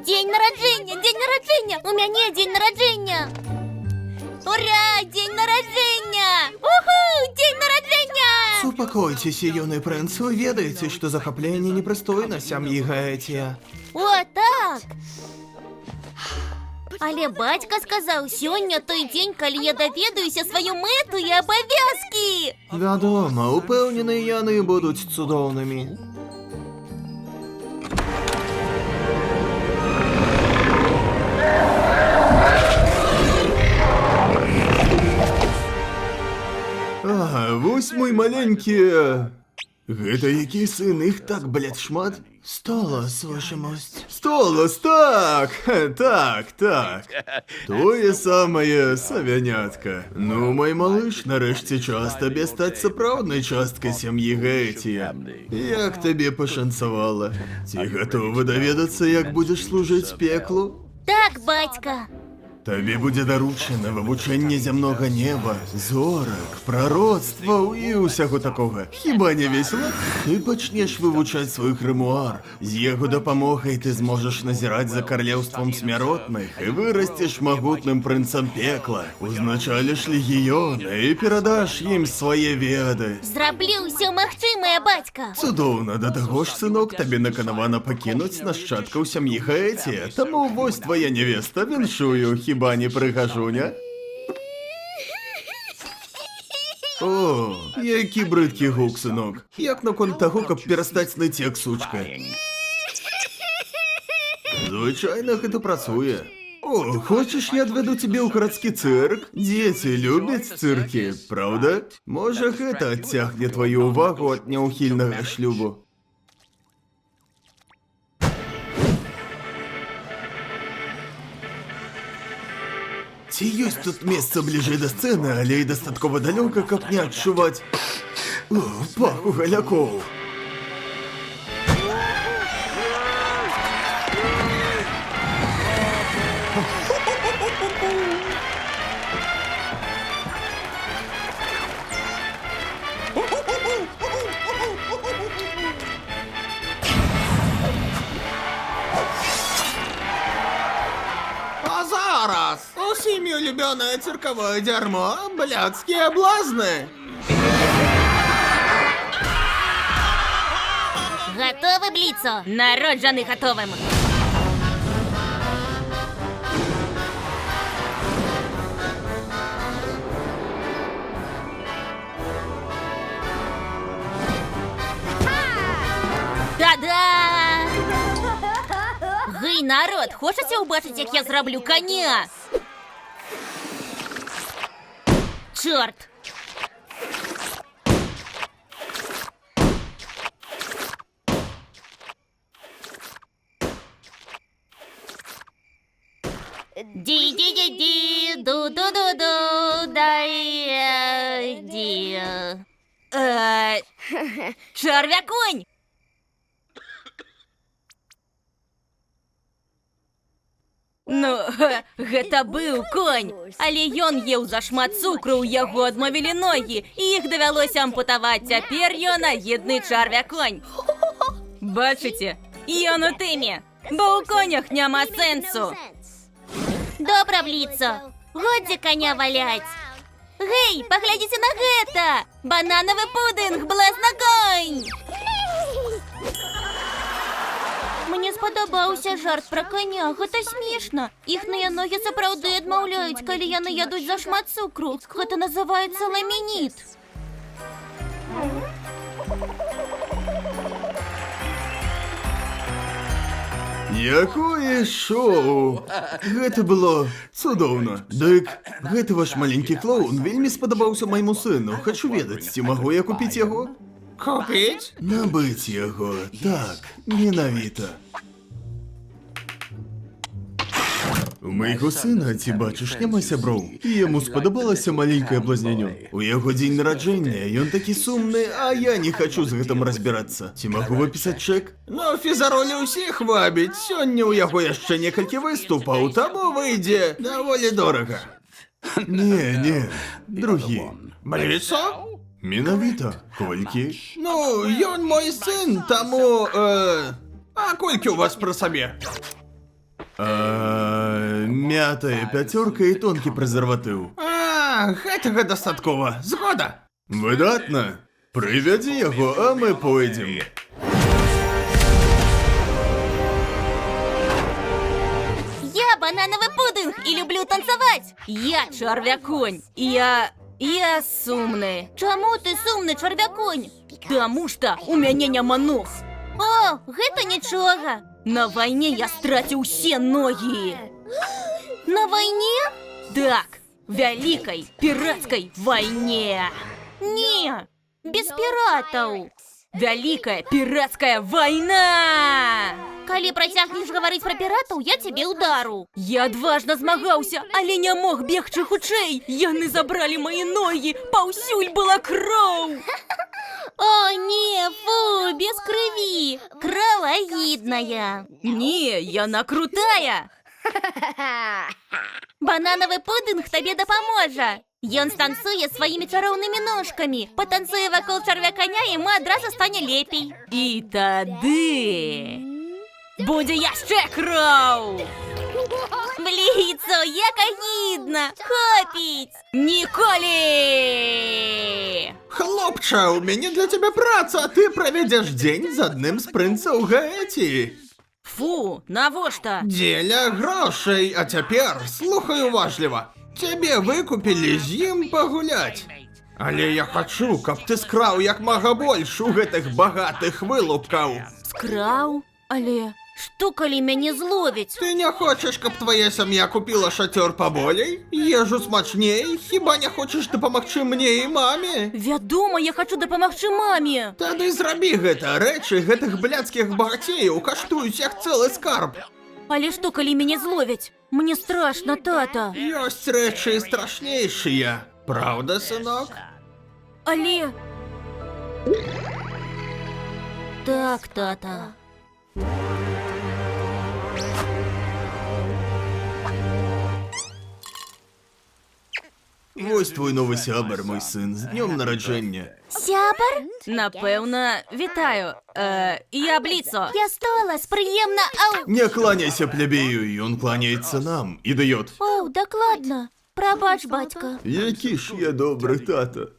День народження! День народження! У мяне день народження! Ура! День народження! Уху! День народження! Успокойтесь, юный принц. Вы ведаете, что захопление непристойно сям'ї Гетія. О, так! Але бацька сказаў, сёння той дзень, калі я даведаюся сваю мэту і абавязкі! Вядома, упэўнены яны будуць цудоўнымі. Ага, вось мой маленькі... Гэта які сын, іх так, блядь, шмат? Столас, ваша мость. Столас, так! Так. Тое самае савянятка. Ну, мой малыш, нарэшце час табе стаць сапраўднай часткай сям'і Гетія. Як табе пашанцавала? Ці гатовы даведацца, як будзеш служыць пеклу? Так, бацька! Табе будзе даручана вывучэнне зямнога неба, зорак, прароцтваў і ўсяго такога. Хіба не весела? Ты пачнеш вывучаць свой грымуар. З яго дапамогай ты зможаш назіраць за каралеўствам смяротных і вырасцеш магутным прынцам пекла. Узначаліш легіёны і перадаш ім свае веды. Зраблю ўсё магчымае, бацька! Цудоўна, да таго ж, сынок, табе наканавана пакінуць нашчадкаў сям'і Гетія. Таму вось твая невеста, віншую, хіба не прыгажуня? О, які брыдкі гук, сынок. Як наконт таго, каб перастаць ныць як сучка? Звычайна гэта працуе. О, хочаш, я адведу цябе ў гарадскі цырк? Дзеці любяць цыркі, праўда? Можа, гэта адцягне тваю ўвагу ад няўхільнага шлюбу. Ці ёсць тут месца бліжэй да сцэны, але і дастаткова далёка, каб не адчуваць... О, пах у галякоў. А зараз усімі улюбёнае цыркавое дзярмо, блядскія блазны. Готовы, Бліцо? Народжаны готовым! Та-да! Гей, народ, хочаце ўбачыць, як я зраблю коня? Чорт! Ди-ди-ди-ди, ду-ду-ду-ду, дай-ди. Чарвяконь! Ну, гэта быў конь, але ён еў зашмат цукру, у яго адмовілі ногі, і іх давялося ампутаваць, цяпер ён агідны чарвяконь. Бачыце, ён у тэме, бо ў конях няма сэнсу. Добра, Бліцо, годзе коня валяць. Гей, паглядзіце на гэта! Бананавы пудынг, блазнаконь! Мне спадабаўся жарт пра коня, гэта смешна. Іхныя ногі сапраўды адмаўляюць, калі яны ядуць зашмат цукру. Гэта называецца ламініт. Якое шоу! Гэта было цудоўна. Дык, гэты ваш маленькі клоун вельмі спадабаўся майму сыну. Хачу ведаць, ці магу я купіць яго? Купіць? Набыць яго, так, менавіта. У майго сына, ці бачыш, няма сяброў. І яму спадабалася маленькае блазнянё. У яго дзень нараджэння, ён такі сумны, а я не хачу з гэтым разбірацца. Ці магу выпісаць чэк? Ну, фізаролі ўсіх вабіць. Сёння ў яго яшчэ некалькі выступаў, таму выйдзе даволі дорага. Не, другі. Бліцо? Менавіта, колькі? Ну, ён мой сын, таму... А колькі ў вас пры сабе? М'ятая п'ятерка і тонкий презерватив. Гэтага дастаткова. Згода. Видатно. Приведи його, а ми пойдем. Я банановый пудинг и люблю танцевать. Я чарвяконь. Я сумный. Чому ти сумний, чарвяконь? Тому что у мяне няма ног. О, гэта нічога. На вайне я страціў усе ногі. На вайне? Так, вялікай пірацкай вайне. Не, без піратаў. Вялікая пірацкая вайна! Калі працягнеш гаварыць пра піратаў, я цябе удару. Я адважна змагаўся, але не мог бегчы хутчэй. Яны забралі мае ногі, паўсюль была кроў. О, не, фу, без крыві. Кровоагідная. Не, яна крутая. Банановый пудинг табе дапаможа. Ён станцуе сваімі чароўнымі ножкамі. Патанцуе вакол чарвяканя, і мы адразу стане лепей. І тады будзе яшчэ кроў. Бліцо, як агідна. Хопіць. Ніколі. Хлопча, у мяне для цябе праца, а ты правядзеш дзень з адным з прынцаў Гаэці. Фу, навошта? Дзеля грошай, а цяпер слухай уважліва. Цябе выкупілі з ім пагуляць. Але я хачу, каб ты скраў як мага больш у гэтых багатых вылупкаў. Скраў? Але што калі мяне зловяць? Ты не хочаш, каб твая сям'я купіла шацёр паболей? Ежу смачней? Хіба не хочаш дапамагчы мне і маме? Вядома, я хачу дапамагчы маме. Тады зрабі гэта. Рэчы гэтых бляцкіх багацеяў каштуюць як цэлы скарб. Але што калі мяне зловяць? Мне страшна, тата. Ёсць рэчы страшнейшыя. Праўда, сынок? Але... Так, тата. Вось твой новы сябар, мой сын, з днём нараджэння. Сябар? Напэўна, вітаю. Я Бліцо. Я Столас, прыемна, ау. Не кланяйся плябею, ён кланяецца нам, ідыёт. Оу, дакладна. Прабач, бацька. Які ж я добры тата.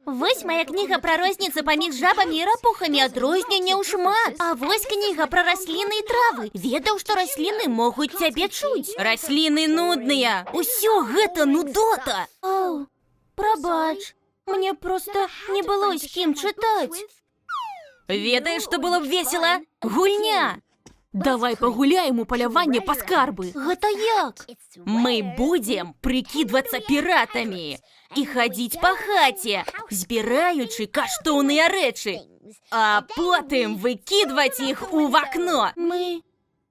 Вось моя кніга пра розніцу паміж жабамі і рапухамі, адрозненняў шмат. А вось кніга пра расліны і травы. Ведаў, што расліны могуць цябе чуць. Расліны нудныя. Усё гэта нудота. Оу, прабач. Мне проста не было з кім чытаць. Ведаеш, што было б весела? Гульня. Давай пагуляем у паляванне па скарбы. Гэта як? Мы будзем прыкідвацца піратамі і хадзіць па хаце, збіраючы каштоўныя рэчы, а потым выкідваць іх у вакно. Мы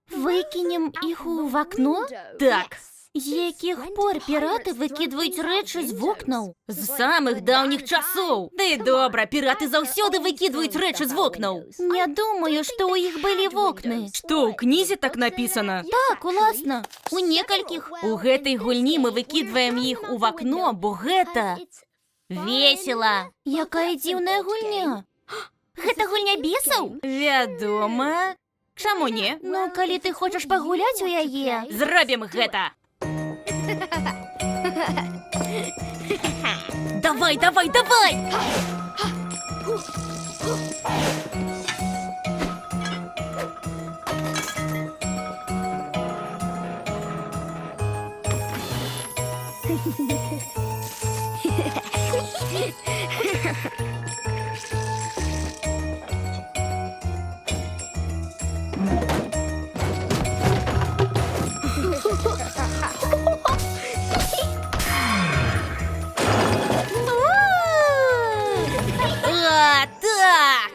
выкінем іх у вакно? Так. З якіх пор піраты выкідваюць рэчы з вокнаў? З самых даўніх часоў. Ды добра, піраты заўсёды выкідваюць рэчы з вокнаў. Не думаю, што ў іх былі вокны. Што, ў кнізе так напісана? Так, уласна. У некалькіх. У гэтай гульні мы выкідваем іх у вакно, бо гэта весела. Якая дзіўная гульня. Гэта гульня бесаў? Вядома. Чаму не? Ну, калі ты хочаш пагуляць у яе, зробім гэта. Давай, давай, давай! А, так!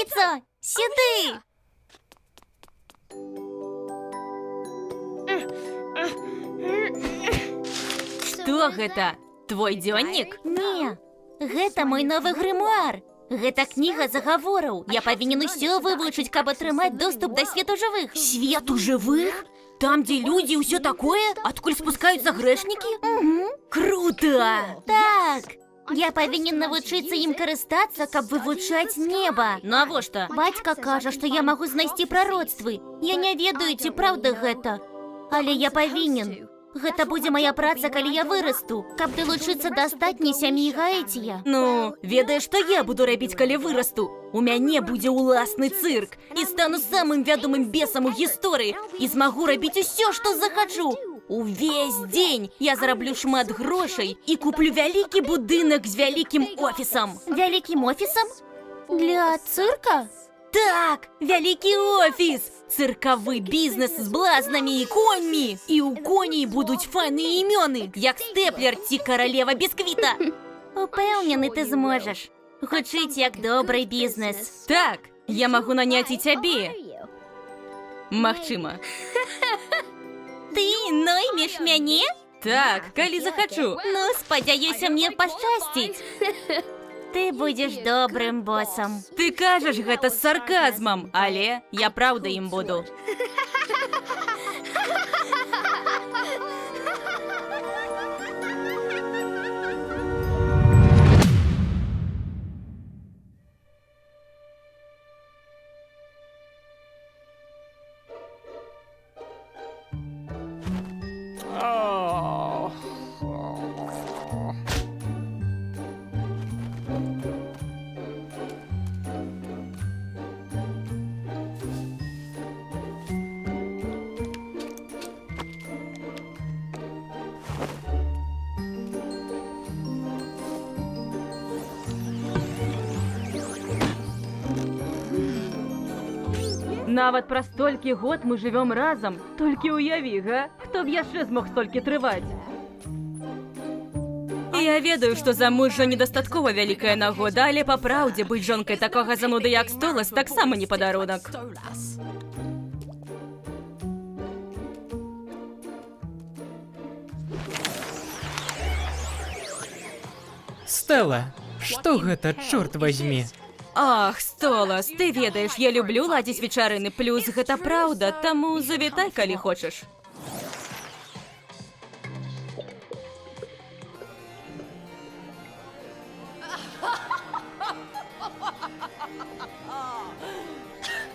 Піцо! Сюди! Што гэта? Твой дзённік? Не, гэта мой новы грымуар. Гэта кніга загавораў. Я павінен усё вывучыць, каб атрымаць доступ да свету жывых. Свету жывых? Там, дзе людзі і ўсё такое? Адкуль спускаюцца грэшнікі? Круто! Так! Я павінен навучыцца ім карыстацца, каб вывучаць неба. Навошта? Бацька кажа, што я магу знайсці прароцтвы. Я не ведаю, ці праўда гэта. Але я павінен. Гэта будзе моя праца, калі я вырасту, каб далучыцца да астатняй сям'і Гаэція. Ну, ведаеш, што я буду рабіць, калі вырасту? У мяне будзе ўласны цырк, і стану самым вядомым бесам у гісторыі, і змагу рабіць усё, што захачу. Увесь дзень я зараблю шмат грошай і куплю вялікі будынак з вялікім офісам. Вялікім офісам? Для цырка? Так, вялікі офіс! Цыркавы бізнес з блазнамі і коньмі. І ў коней будуць файныя імёны, як Стэплер ці каралева бісквіта. Упэўнены, ты зможаш. Гучыць як добрый бізнес. Так, я магу наняць і цябе. Магчыма. Ты наймеш мяне? Так, калі захачу. Ну, спадзяюся, мне пашчасціць. Ты будзеш добрым босам. Ты кажаш гэта з сарказмам, але я праўда ім буду. Нават праз столькі год мы жывём разам. Толькі ўяві, га? Хто б яшчэ змог столькі трываць? Я ведаю, што замужжа недастаткова вялікая нагода, але па праўдзе быць жонкай такога зануды, як Столас, таксама не падарунак. Стэла, што гэта, чорт вазьмі? Ах, Столас, ты ведаеш, я люблю ладзіць вечарыны, плюс гэта праўда, таму завітай, калі хочаш.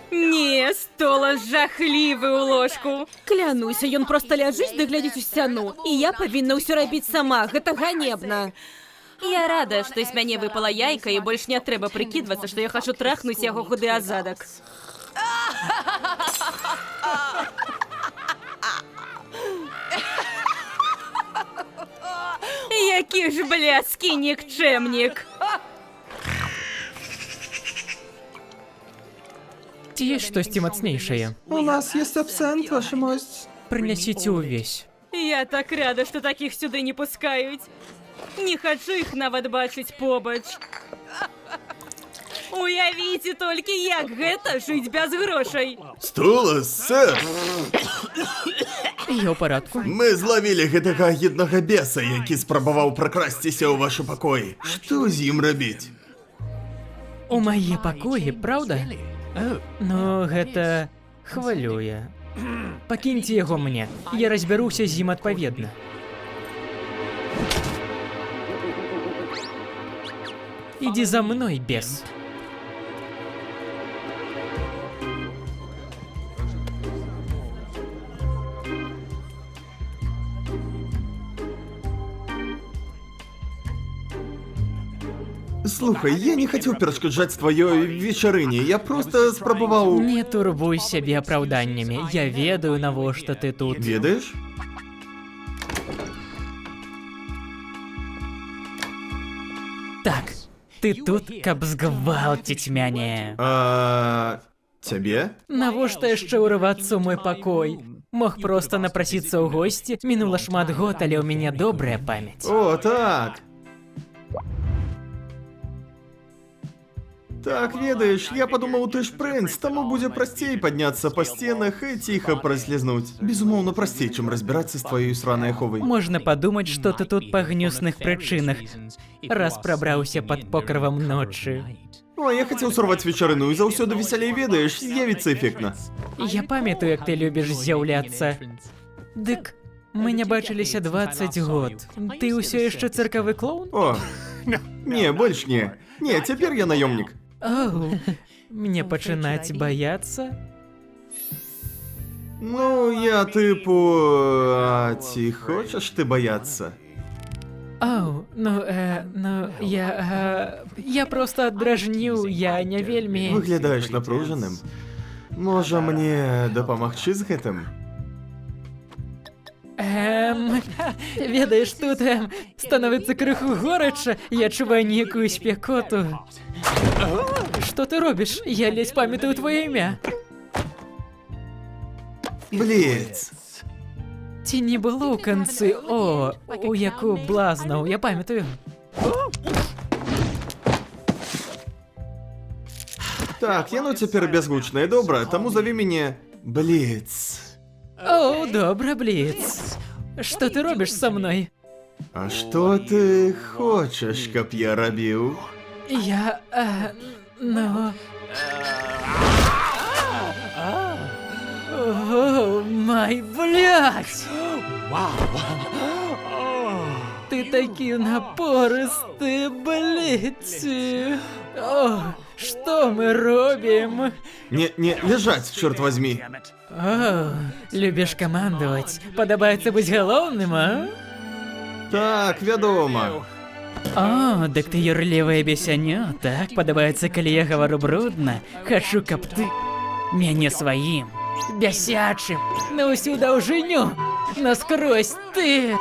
Не, Столас жахлівы ў ложку. Клянуся, ён проста ляжыць ды глядзіць у сцяну, і я павінна ўсё рабіць сама, гэта ганебна. Я рада, што з мяне выпала яйка, і больш не трэба прыкідвацца, што я хачу трахнуць яго худы азадак. Які ж блядскі нікчэмнік! Ці ёсць штосьці мацнейшае? У нас есть абсент, ваша мость. Прынясіце ўвесь. Я так рада, што такіх сюды не пускаюць. Не хачу іх нават бачыць побач. Уявіце толькі, як гэта жыць без грошай. Столас, сэр! Я ў парадку. Мы злавілі гэтага агіднага беса, які спрабаваў пракрасціся ў вашы пакоі. Што з ім рабіць? У мае пакоі, праўда? Ну, гэта хвалюе. Пакіньце яго мне, я разбяруся з ім адпаведна. Ідзі за мной, бес. Слухай, я не хацеў перашкаджаць тваёй вечарыне, я проста спрабаваў... Не турбуй сябе апраўданнямі, я ведаю, навошта ты тут. Ведаеш? Так, ты тут, каб згвалціць мяне. Цябе? Навошта яшчэ ўрывацца ў мой пакой? Мог проста напрасіцца ў госці, мінула шмат год, але ў мяне добрая памяць. О, так! Так, ведаеш, я подумал, ты ж принц, тому будзе прасцей падняцца па сценах і ціха праслізнуць. Безумоўна, прасцей, чым разбірацца з тваёй сранай аховай. Можна падумаць, што ты тут па гнюсных прычынах, раз прабраўся пад покрывам ночы. О, я хацеў сорваць вечарыну, і заўсёды весялей ведаеш, з'явіцца эфектна. Я памятаю, як ты любіш з'яўляцца. Дык, мы не бачыліся 20 год. Ты ўсё яшчэ цыркавы клоун? О, не, больш не. Не, цяпер я наёмнік. Оу, мне пачынаць баяцца? Ну, я тыпу... А ці хочаш ты баяцца? Оу, я проста дражніў, я не вельмі... Выглядаеш напружаным. Можа, мне дапамагчы з гэтым? Ведаеш, тут становіцца крыху горача, я чуваю нейкую спякоту. Што ты робіш? Я ледзь памятаю твоё імя. Бліц. Ці не было ў канцы «О», у яку блазнаў, я памятаю. Так, яно цяпер бязгучнае, добра, таму заві мяне Бліц. О, добра, Бліц. Што ты робіш са мной? А што ты хочаш, каб я рабіў? Я... О, май, блядь! Ты такі напорысты, Бліц. О, што мы робім? Не, ляжаць, чорт возьми. О, любіш камандаваць. Падабаецца быць галоўным, а? Так, вядома. О, дык ты юрлівае бесянё, так? Падабаецца, калі я гавару брудна. Хачу, каб ты мяне сваім, бясячым, на ўсю даўжыню, наскрозь ты.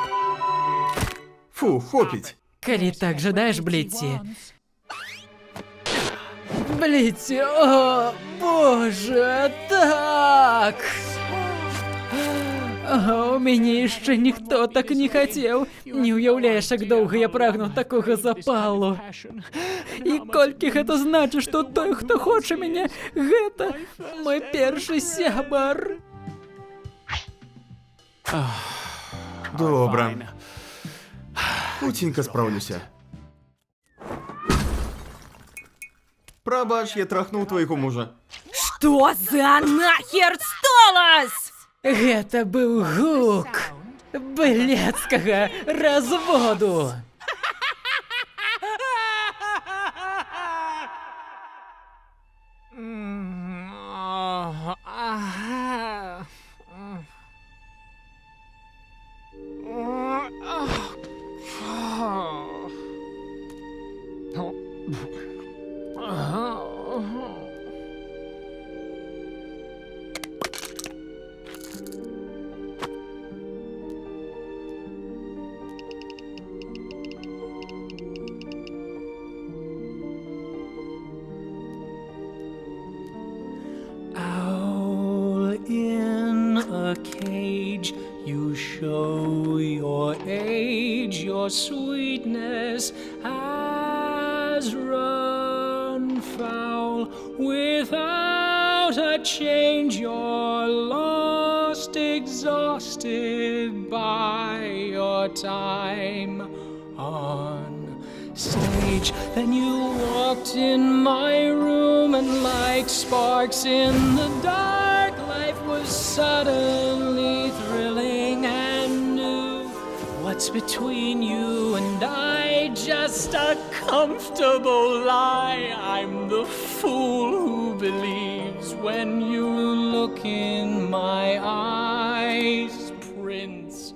Фу, хопіць. Калі так жадаеш, Бліці. Бліці, о, боже, так! У мяне яшчэ ніхто так не хацеў. Не ўяўляеш, як доўга я прагнуў такога запалу. І колькі гэта значыць, што той, хто хоча мяне, гэта мой першы сябар. Добра. Хуценька спраўлюся. Прабач, я трахнуў твайго мужа. Што за нахер сталася? Гэта быў гук блядскага разводу. Cage, you show your age, your sweetness has run foul. Without a change, you're lost, exhausted by your time on stage. Then you walked in my room, and like sparks in the dark, life was suddenly thrilling and new. What's between you and I? Just a comfortable lie. I'm the fool who believes when you look in my eyes. Prince,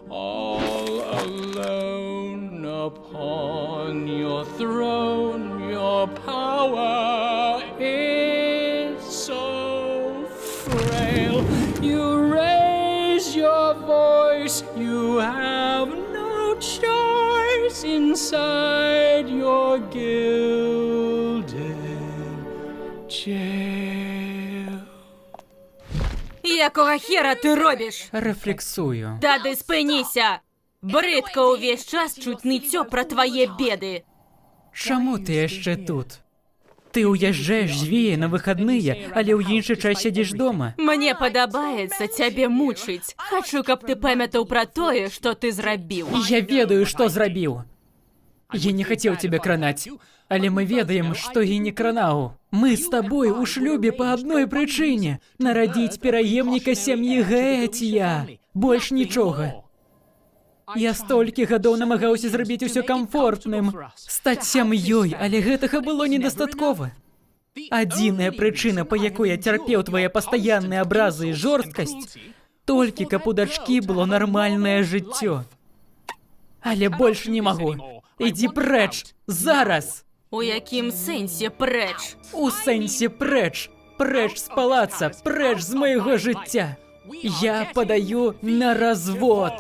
all alone upon your throne, your power is so frail. You raise your voice, you have no choice inside your gilded jail. Якого хера ти робиш? Рефлексую. Дади, спиніся! Бридко увесь час чуть ныццё про твоє беды. Чаму ти яшчэ тут? Ты уезжаешь з Веі на выходные, але ў іншы час сядзіш дома. Мне падабаецца цябе мучыць. Хачу, каб ты памятаў пра тое, што ты зрабіў. Я ведаю, што зрабіў. Я не хацеў цябе кранаць, але мы ведаем, што і не кранаў. Мы з табой у шлюбе па адной прычыне. Нарадзіць пераемніка сям'і Гэтія. Больш нічога. Я столькі гадоў намагаўся зрабіць усё камфортным. Стаць сям'ёй, але гэтага было недастаткова. Адзіная прычына, па якой я цярпеў твае пастаянныя абразы і жорсткасць, толькі каб у дачкі было нармальнае жыццё. Але больш не магу. Ідзі прэч, зараз! У якім сэнсе прэч? У сэнсе прэч! Прэч з палаца, прэч з майго жыцця! Я падаю на развод!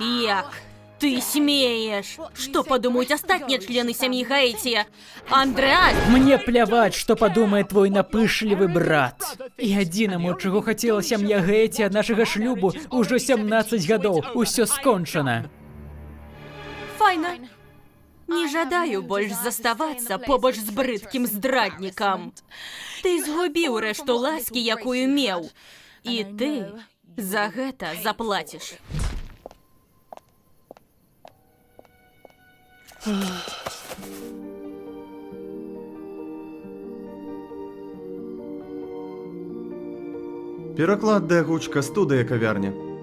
Як? Ты смееш? Што падумаюць астатнія члены сям'і Гаэція? Андрэас! Мне пляваць, што падумае твой напышлівы брат. І адзінаму, чаго хацела сям'я Гэці ад нашага шлюбу, ужо 17 гадоў. Усё скончана. Файна. Не жадаю больш заставацца побач з брыдкім здраднікам. Ты згубіў рэшту ласкі, якую меў. І ты за гэта заплаціш. Пераклад Дэгучка, студыя кавярня.